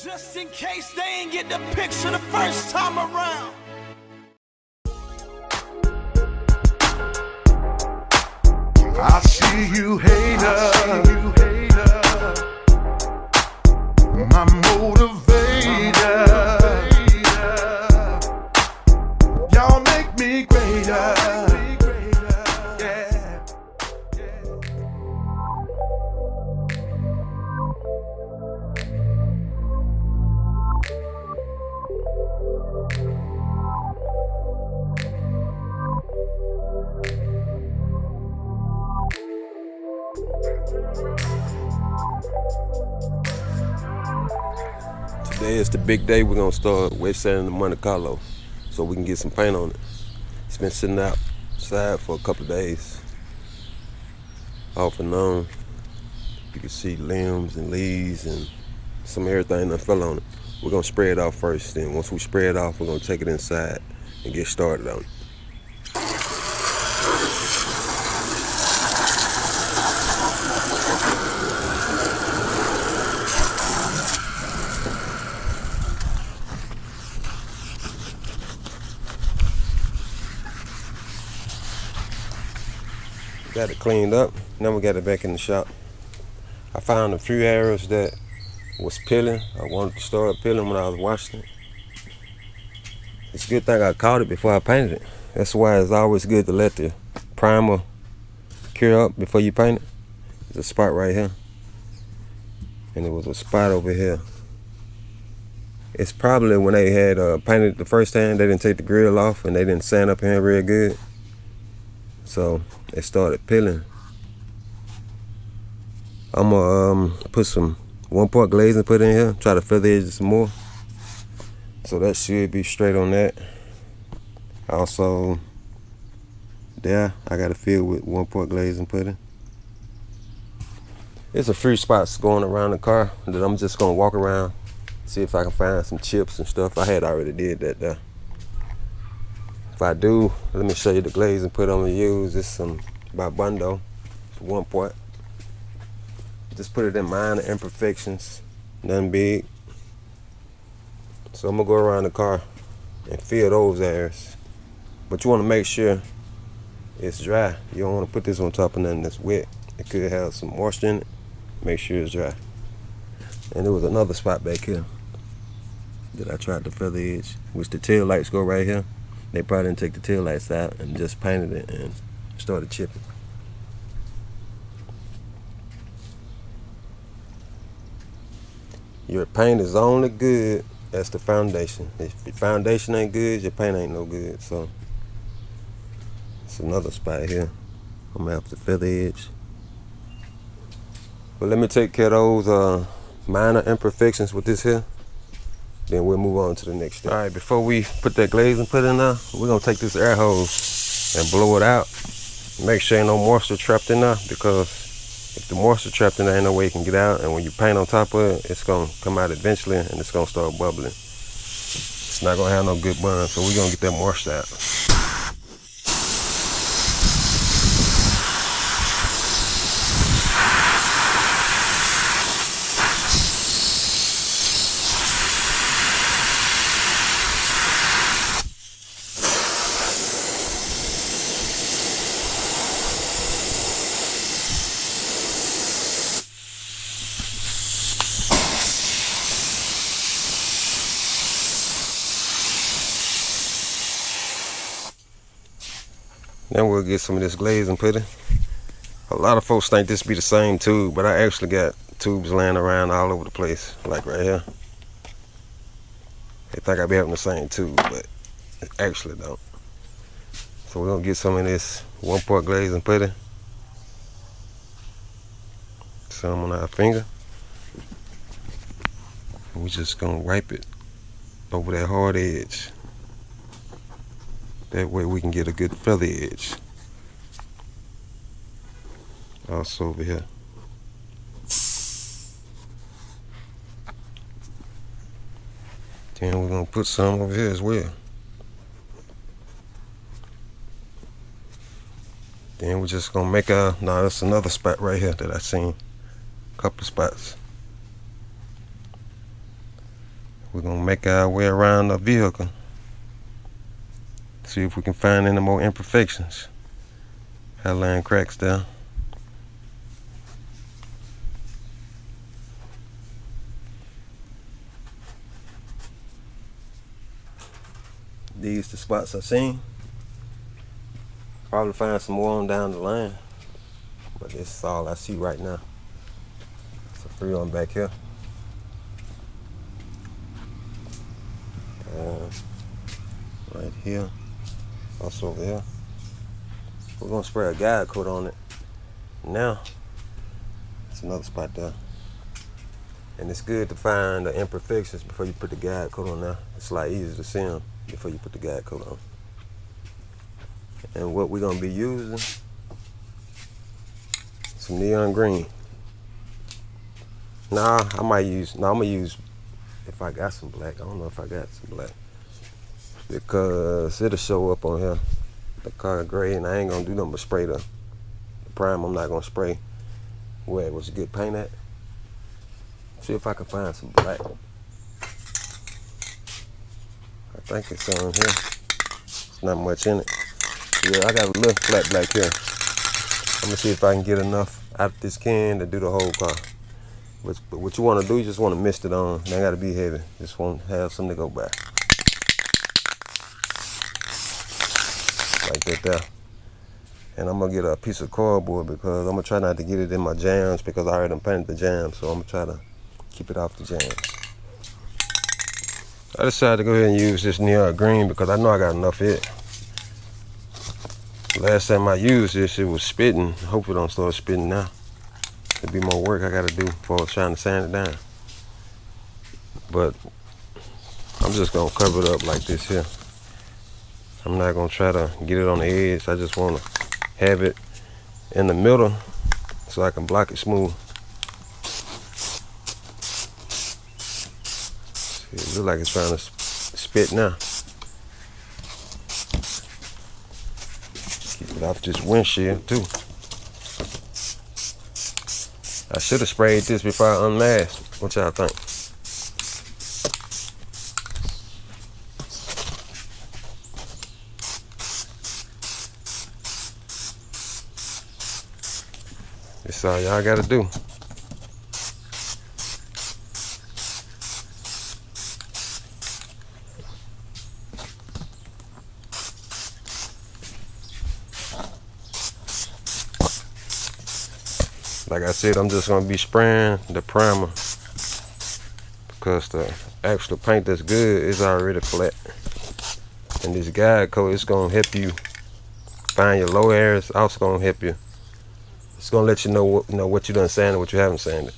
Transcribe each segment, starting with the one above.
Just in case they ain't get the picture the first time around. I see you, hater. My motivator. Y'all make me greater. Yeah. Today is the big day. We're gonna start wet sanding the Monte Carlo so we can get some paint on it. It's been sitting outside for a couple of days, off and on. You can see limbs and leaves and some everything that fell on it. We're gonna spray it off first. Then once we spray it off, we're gonna take it inside and get started on it. Got it cleaned up. Now we got it back in the shop. I found a few areas that was peeling. I wanted to start peeling when I was washing it. It's a good thing I caught it before I painted it. That's why it's always good to let the primer cure up before you paint it. There's a spot right here. And there was a spot over here. It's probably when they had painted the first time, they didn't take the grill off and they didn't sand up here real good. So it started peeling. I'm gonna put some 1-part glazing put in here, try to feather edge it some more. So that should be straight on that. Also, there I got to fill with 1-part glazing put in. There's a few spots going around the car that I'm just gonna walk around, see if I can find some chips and stuff. I had already did that there. If I do, let me show you the glazing put I'm gonna use. It's some by Bondo, it's 1-part. Just put it in minor imperfections, nothing big. So I'm gonna go around the car and fill those areas. But you wanna make sure it's dry. You don't wanna put this on top of nothing that's wet. It could have some moisture in it. Make sure it's dry. And there was another spot back here that I tried to feather edge, which the tail lights go right here. They probably didn't take the tail lights out and just painted it and started chipping. Your paint is only good as the foundation. If your foundation ain't good, your paint ain't no good. So it's another spot here. I'm gonna have to feather edge. But let me take care of those minor imperfections with this here. Then we'll move on to the next step. All right, before we put that glazing put in there, we're gonna take this air hose and blow it out. Make sure ain't no moisture trapped in there, because if the moisture trapped in there, ain't no way it can get out. And when you paint on top of it, it's gonna come out eventually and it's gonna start bubbling. It's not gonna have no good burn, so we're gonna get that moisture out. Then we'll get some of this glazing put in. A lot of folks think this be the same tube, but I actually got tubes laying around all over the place, like right here. They think I be having the same tube, but it actually don't. So we're gonna get some of this 1-part glazing put in. Some on our finger. And we're just gonna wipe it over that hard edge. That way we can get a good feather edge. Also over here. Then we're gonna put some over here as well. Then we're just gonna make a, no, that's another spot right here that I seen. A couple of spots. We're gonna make our way around the vehicle. See if we can find any more imperfections. Hairline cracks there. These the spots I seen. Probably find some more on down the line, but this is all I see right now. So free on back here. Right here, also over here. We're gonna spray a guide coat on it. Now, it's another spot there. And it's good to find the imperfections before you put the guide coat on there. It's a lot easier to see them before you put the guide coat on. And what we're gonna be using, some neon green. I'm gonna use, if I got some black, I don't know if I got some black. Because it'll show up on here, the color gray, and I ain't gonna do nothing but spray the prime. I'm not gonna spray where it was good paint at. See if I can find some black. I think it's on here. It's not much in it. Yeah, I got a little flat black here. I'm gonna see if I can get enough out of this can to do the whole car. But what you wanna do, you just wanna mist it on. It ain't gotta be heavy. Just wanna have something to go by. Like that there. And I'm gonna get a piece of cardboard because I'm gonna try not to get it in my jams because I already painted the jams, so I'm gonna try to keep it off the jams. I decided to go ahead and use this neon green because I know I got enough of it. Last time I used this, it was spitting. Hopefully it don't start spitting now. There'll be more work I gotta do before trying to sand it down. But I'm just gonna cover it up like this here. I'm not gonna try to get it on the edge. I just wanna have it in the middle so I can block it smooth. See, it looks like it's trying to spit now. Keep it off this windshield too. I should have sprayed this before I unmasked. What y'all think? That's all y'all gotta do. Like I said, I'm just gonna be spraying the primer because the actual paint that's good is already flat. And this guide coat is gonna help you find your low areas. Also gonna help you. It's gonna let you know what you done sanded, what you haven't sanded.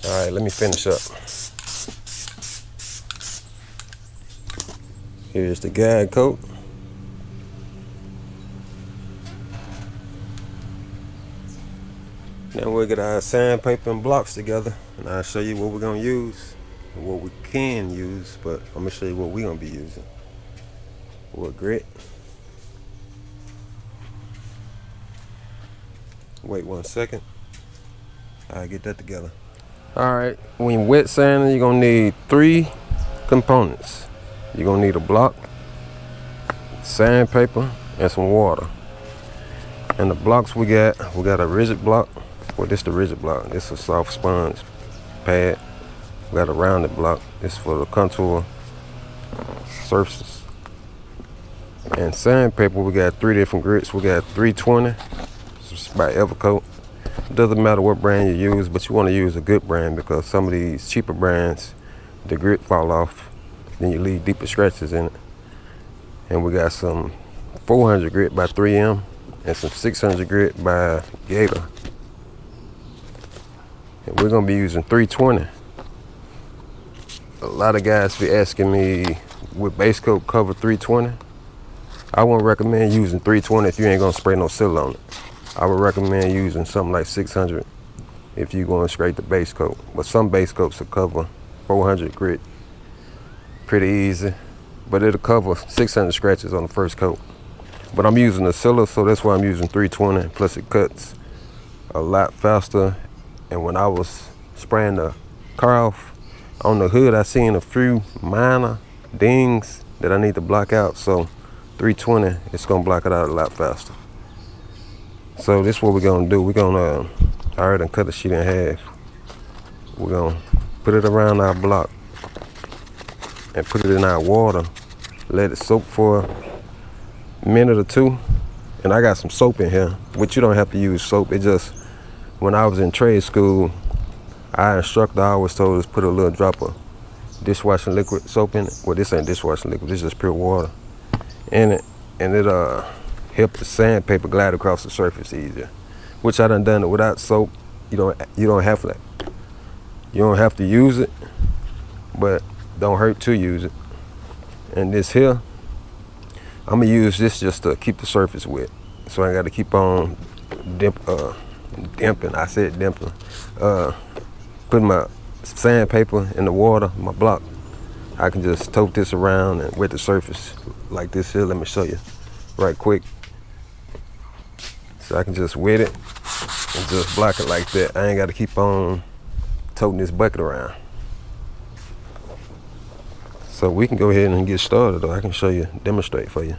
All right, let me finish up. Here's the guide coat. Now we'll get our sandpaper and blocks together, and I'll show you what we're gonna use and what we can use. But I'm gonna show you what we're gonna be using. With grit. Wait 1 second. I'll get that together. All right, when you're wet sanding, you're gonna need 3 components. You're gonna need a block, sandpaper, and some water. And the blocks we got a rigid block. Well, this is the rigid block. This is a soft sponge pad. We got a rounded block. This is for the contour surfaces. And sandpaper, we got 3 different grits. We got 320. It's by Evercoat. It doesn't matter what brand you use, but you want to use a good brand because some of these cheaper brands, the grit fall off. Then you leave deeper scratches in it. And we got some 400 grit by 3M and some 600 grit by Gator. And we're gonna be using 320. A lot of guys be asking me, would base coat cover 320? I wouldn't recommend using 320 if you ain't gonna spray no seal on it. I would recommend using something like 600 if you're gonna scrape the base coat. But some base coats will cover 400 grit pretty easy, but it'll cover 600 scratches on the first coat. But I'm using a sealer, so that's why I'm using 320. Plus it cuts a lot faster. And when I was spraying the car off. On the hood, I seen a few minor dings that I need to block out. So 320, it's gonna block it out a lot faster. So this is what we're gonna do. We're gonna, I already cut the sheet in half. We're gonna put it around our block and put it in our water. Let it soak for a minute or two. And I got some soap in here, which you don't have to use soap. It just, when I was in trade school, our instructor always told us put a little drop of dishwashing liquid soap in it. Well, this ain't dishwashing liquid, this is just pure water in it, and it help the sandpaper glide across the surface easier. Which I done it without soap. You don't have to. You don't have to use it, but don't hurt to use it. And this here, I'm gonna use this just to keep the surface wet. So I got to keep on dimping. I said dimping. Putting my sandpaper in the water, my block. I can just tote this around and wet the surface like this here. Let me show you right quick. So I can just wet it and just block it like that. I ain't got to keep on toting this bucket around. So we can go ahead and get started, though. I can show you, demonstrate for you.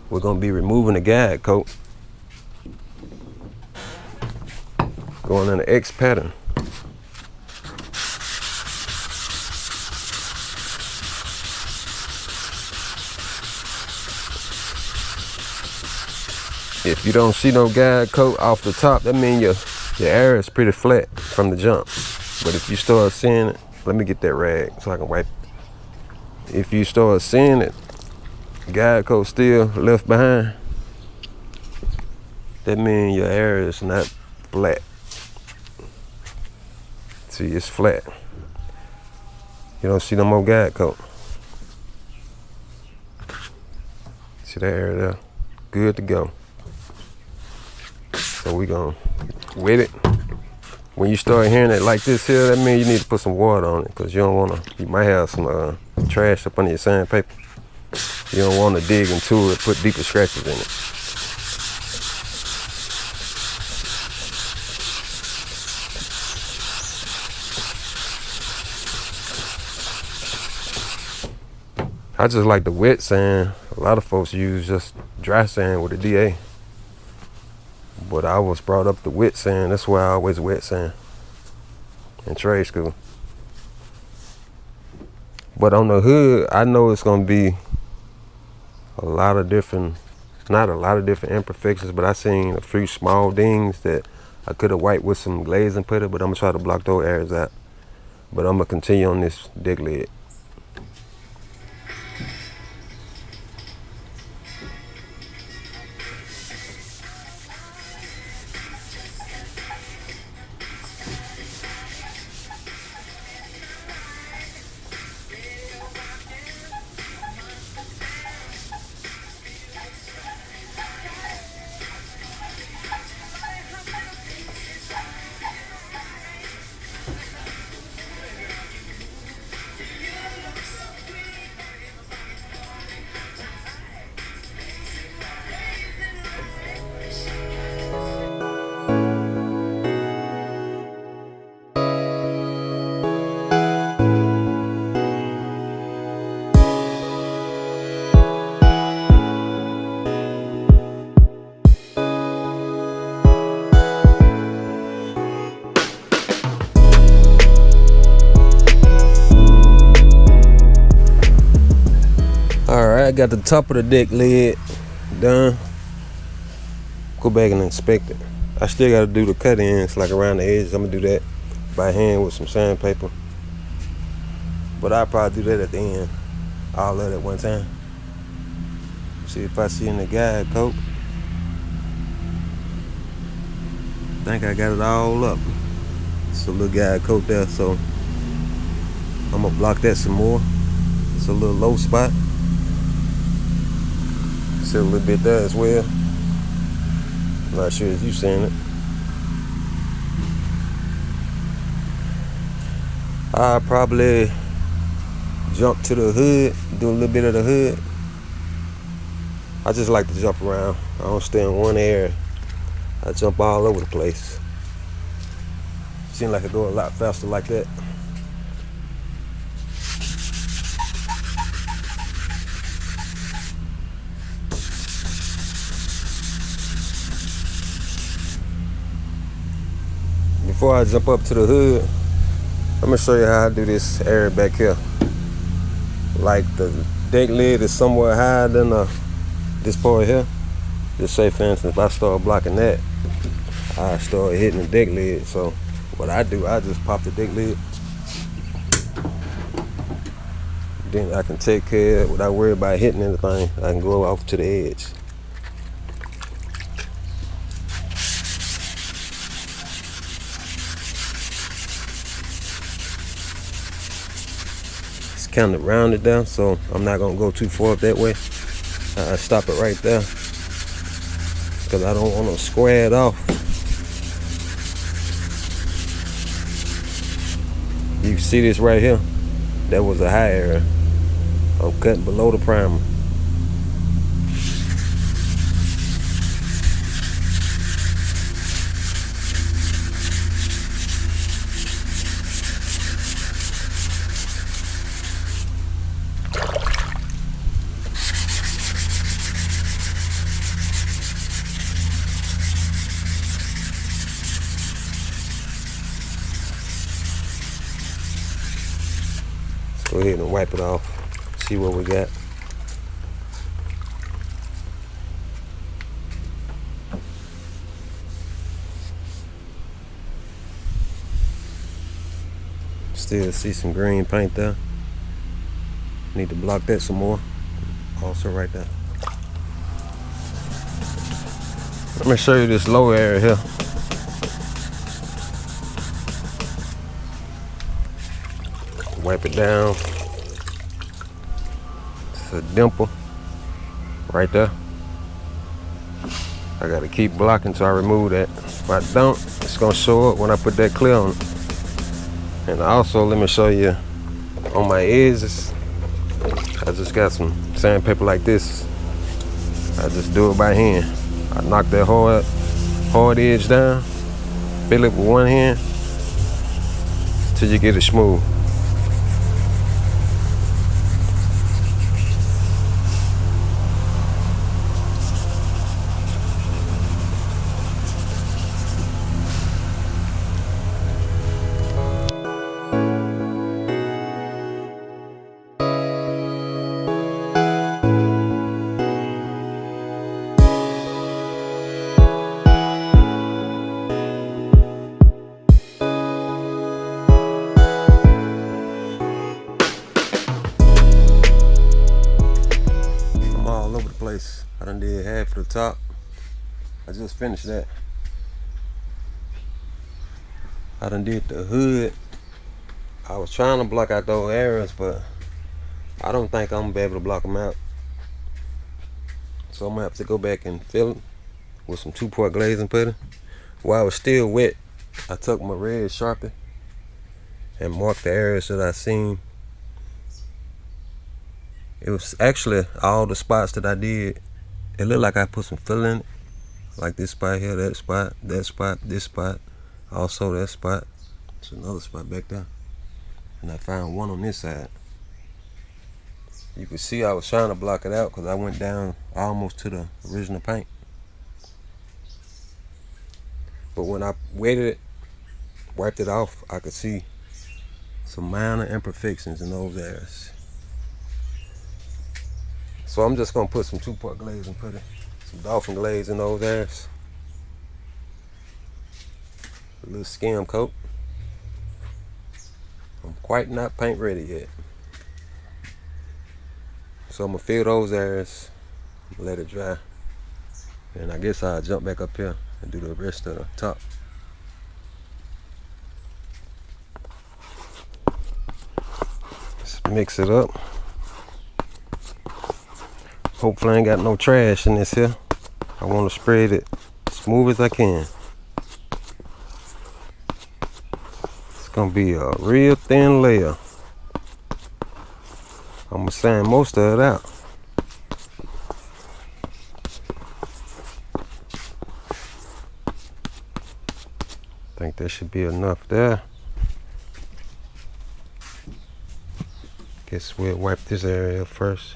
We're gonna be removing the guide coat. Going in the X pattern. If you don't see no guide coat off the top, that means your area is pretty flat from the jump. But if you start seeing it, let me get that rag so I can wipe it. If you start seeing it, guide coat still left behind, that means your area is not flat. See, it's flat. You don't see no more guide coat. See that area there? Good to go. So we gonna wet it. When you start hearing it like this here, that means you need to put some water on it, because you don't wanna, you might have some trash up under your sandpaper. You don't wanna dig into it, put deeper scratches in it. I just like the wet sand. A lot of folks use just dry sand with a DA. But I was brought up the wet sand. That's why I always wet sand in trade school. But on the hood, I know it's gonna be a lot of different, not a lot of different imperfections, but I seen a few small dings that I could have wiped with some glazing putty, but I'm gonna try to block those areas out. But I'm gonna continue on this dig lid. I got the top of the deck lid done. Go back and inspect it. I still got to do the cut ends, like around the edges. I'm gonna do that by hand with some sandpaper. But I'll probably do that at the end, all of it at one time. See if I see in the guide coat. I think I got it all up. It's a little guide coat there, so I'm gonna block that some more. It's a little low spot. See a little bit there as well. Not sure if you've seen it. I'll probably jump to the hood, do a little bit of the hood. I just like to jump around. I don't stay in one area. I jump all over the place. Seems like it go a lot faster like that. Before I jump up to the hood, I'm gonna show you how I do this area back here. Like the deck lid is somewhat higher than this part here. Just say for instance, if I start blocking that, I start hitting the deck lid. So what I do, I just pop the deck lid. Then I can take care of it without worrying about hitting anything. I can go off to the edge. It's kind of rounded down, so I'm not gonna go too far up that way. I stop it right there because I don't want to square it off. You see this right here? That was a high area. I'm cutting below the primer. Go ahead and wipe it off. See what we got. Still see some green paint there. Need to block that some more. Also right there. Let me show you this lower area here. Wipe it down. It's a dimple right there. I gotta keep blocking till I remove that. If I don't, it's gonna show up when I put that clear on it. And also, let me show you on my edges. I just got some sandpaper like this. I just do it by hand. I knock that hard edge down, fill it with one hand till you get it smooth. I done did half of the top. I just finished that. I done did the hood. I was trying to block out those areas, but I don't think I'm gonna be able to block them out. So I'm gonna have to go back and fill it with some 2-part glazing putty. While it was still wet, I took my red Sharpie and marked the areas that I seen. It was actually all the spots that I did. It looked like I put some fill in it. Like this spot here, that spot, this spot. Also that spot. There's another spot back there. And I found one on this side. You can see I was trying to block it out because I went down almost to the original paint. But when I wetted it, wiped it off, I could see some minor imperfections in those areas. So I'm just gonna put some 2-part glaze and put some dolphin glaze in those areas. A little skim coat. I'm quite not paint ready yet. So I'm gonna fill those areas, let it dry. And I guess I'll jump back up here and do the rest of the top. Let's mix it up. Hopefully I ain't got no trash in this here. I want to spread it smooth as I can. It's gonna be a real thin layer. I'm gonna sand most of it out. I think there should be enough there. Guess we'll wipe this area first.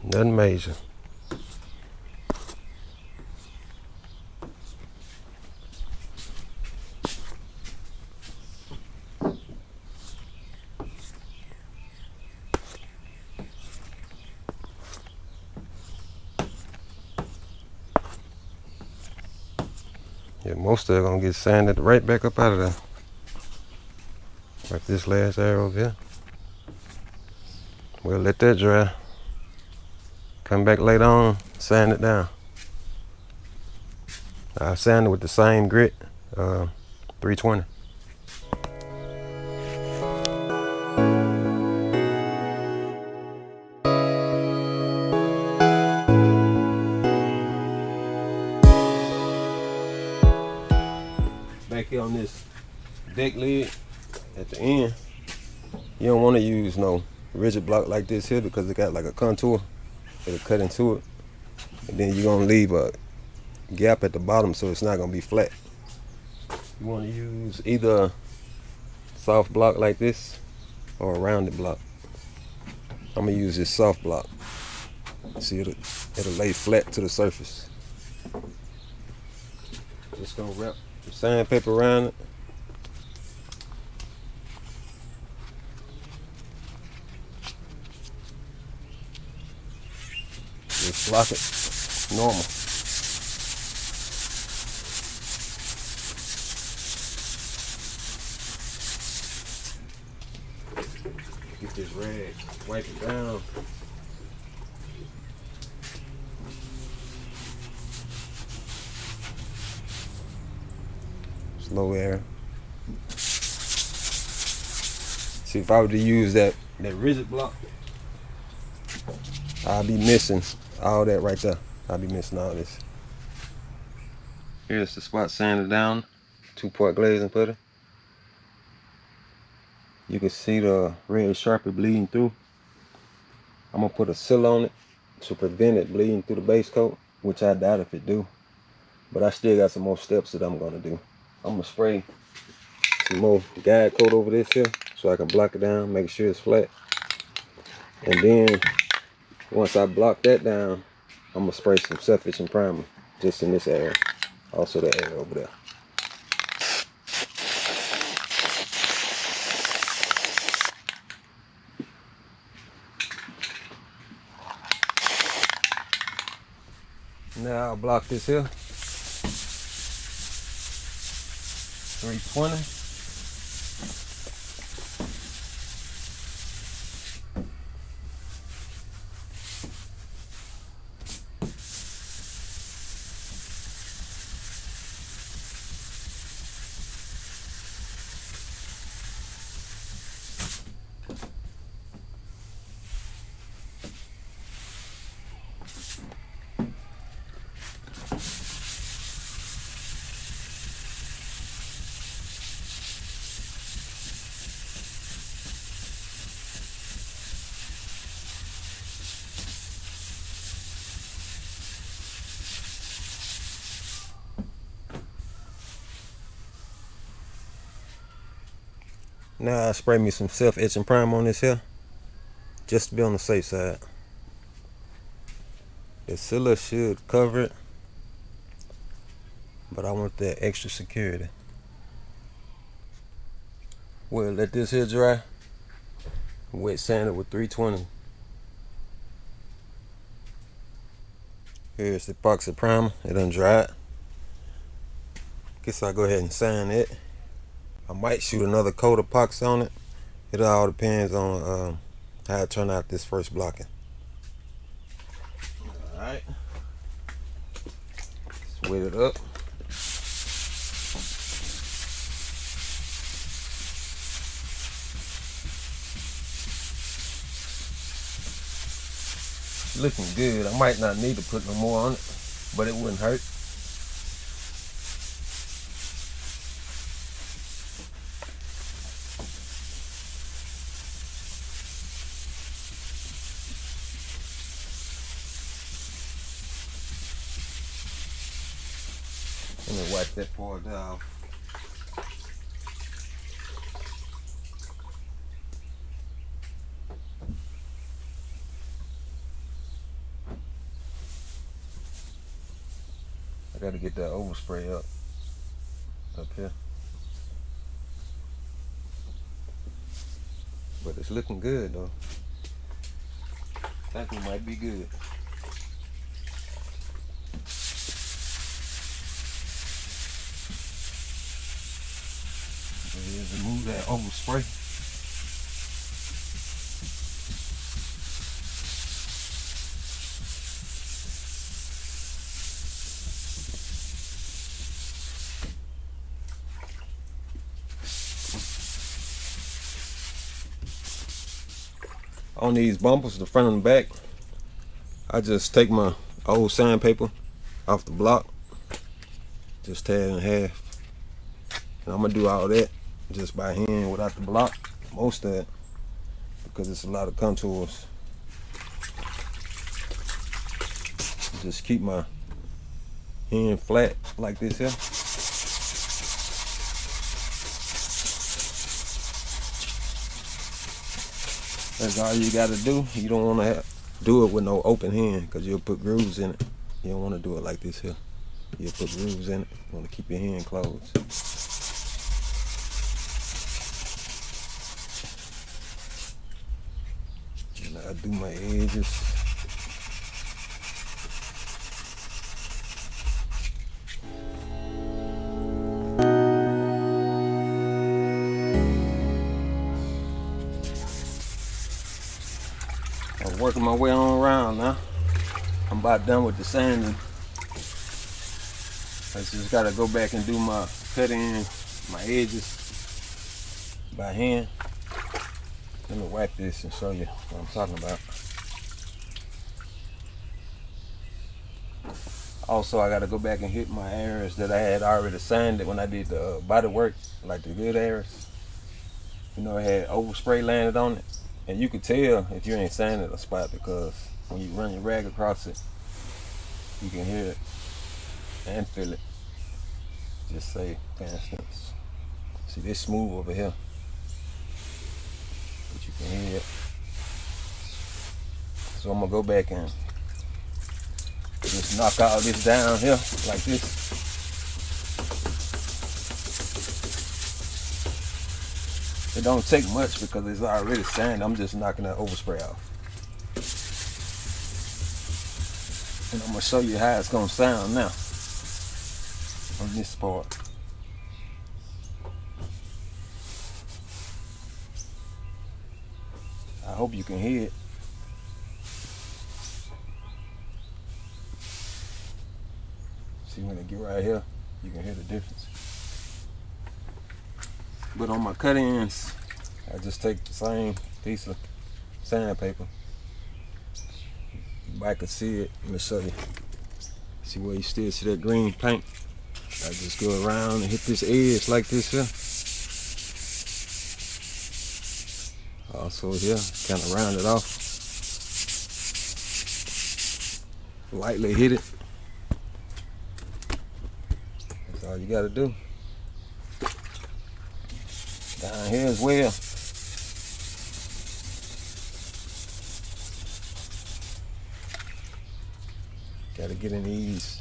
Nothing major. Yeah, most of it gonna get sanded right back up out of there. Like this last area over here. We'll let that dry. Come back later on, sand it down. I sand it with the same grit, 320. Back here on this deck lid at the end, you don't want to use no rigid block like this here because it got like a contour. It'll cut into it, and then you're gonna leave a gap at the bottom so it's not gonna be flat. You want to use either a soft block like this or a rounded block. I'm gonna use this soft block. See, it'll lay flat to the surface. Just gonna wrap some sandpaper around it. Just block it normal. Get this rag, wipe it down. Slow air. See, if I were to use that rigid block, I'll be missing all that right there. I'll be missing all this. Here's the spot sanded down, 2-part glazing putty. You can see the red Sharpie bleeding through. I'm gonna put a seal on it to prevent it bleeding through the base coat, which I doubt if it do. But I still got some more steps that I'm gonna do. I'm gonna spray some more guide coat over this here so I can block it down, make sure it's flat. And then once I block that down, I'm gonna spray some self-etching primer just in this area, also that area over there. Now I'll block this here. 320. Now I spray me some self-etching primer on this here, just to be on the safe side. The sealer should cover it, but I want that extra security. We'll let this here dry. Wet sand it with 320. Here's the epoxy primer. It done dried. Guess I'll go ahead and sand it. I might shoot another coat of epoxy on it. It all depends on how it turn out this first blocking. Alright. Let's wet it up. It's looking good. I might not need to put no more on it, but it wouldn't hurt. wipe that part down. I gotta get that overspray up here. But it's looking good though. I think we might be good. Remove that overspray. On these bumpers, the front and the back, I just take my old sandpaper off the block, just tear it in half. And I'm gonna do all that just by hand without the block, most of it, because it's a lot of contours. Just keep my hand flat like this here. That's all you gotta do. You don't wanna do it with no open hand because you'll put grooves in it. You don't wanna do it like this here. You'll put grooves in it. You wanna keep your hand closed. And I do my edges. I'm working my way on around now. I'm about done with the sanding. I just gotta go back and do my cutting, my edges by hand. Let me wipe this and show you what I'm talking about. Also, I gotta go back and hit my areas that I had already sanded when I did the body work, like the good areas. You know, it had overspray landed on it. And you could tell if you ain't sanded a spot because when you run your rag across it, you can hear it and feel it. Just say, for instance, see this smooth over here, but you can hear it. So I'm gonna go back and just knock all this down here like this. It don't take much because it's already sand. I'm just knocking that overspray off. And I'm gonna show you how it's gonna sound now on this part. I hope you can hear it. See, when it get right here, you can hear the difference. But on my cut ends, I just take the same piece of sandpaper. I can see it. Let me show you. See where you still see that green paint? I just go around and hit this edge like this here. Also here, kind of round it off. Lightly hit it. That's all you gotta do. Down here as well. Gotta get in these,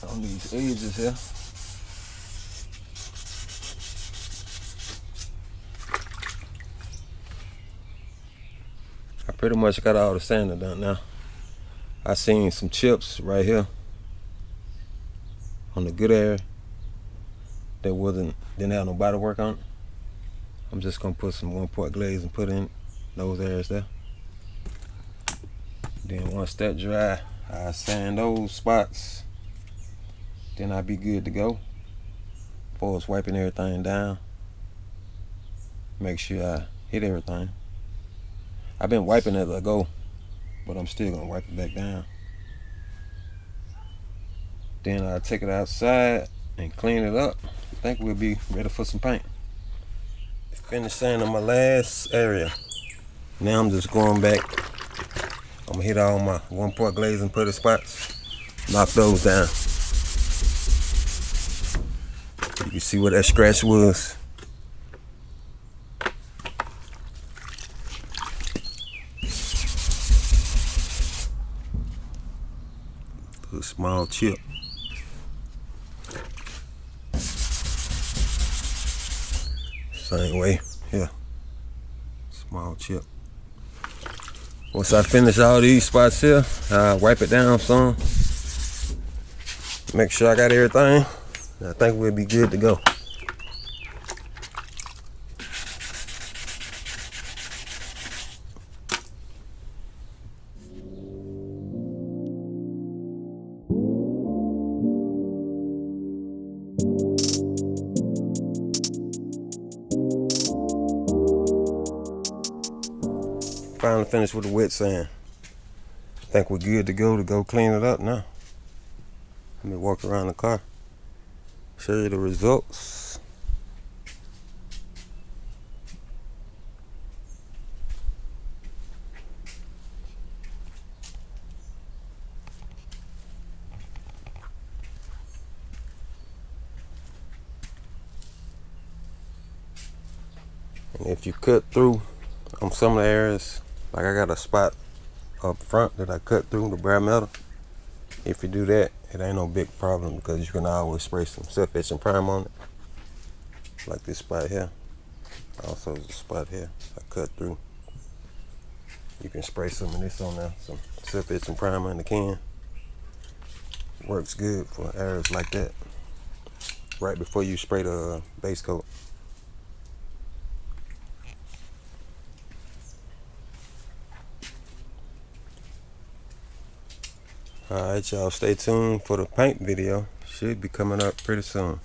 on these edges here. I pretty much got all the sanding done now. I seen some chips right here on the good area that didn't have no body work on it. I'm just gonna put some 1-part glaze and put in those areas there. Then once that dry, I sand those spots. Then I'll be good to go. As far as wiping everything down, make sure I hit everything. I've been wiping as I go, but I'm still gonna wipe it back down. Then I'll take it outside and clean it up. I think we'll be ready for some paint. Finished sanding my last area. Now I'm just going back. I'm gonna hit all my 1-part glaze and putty spots. Knock those down. You can see where that scratch was. A small chip. Same way, yeah. Small chip. Once I finish all these spots here, I'll wipe it down some. Make sure I got everything. I think we'll be good to go. Finally finished with the wet sand. I think we're good to go clean it up now. Let me walk around the car, show you the results. And if you cut through on some of the areas, like I got a spot up front that I cut through the bare metal. If you do that, it ain't no big problem because you can always spray some self-etching primer on it. Like this spot here. Also there's a spot here I cut through. You can spray some of this on there, some self-etching primer in the can. Works good for areas like that. Right before you spray the base coat. Alright y'all, stay tuned for the paint video. Should be coming up pretty soon.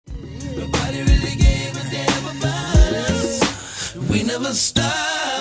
Nobody really gave a damn about us. We never stopped.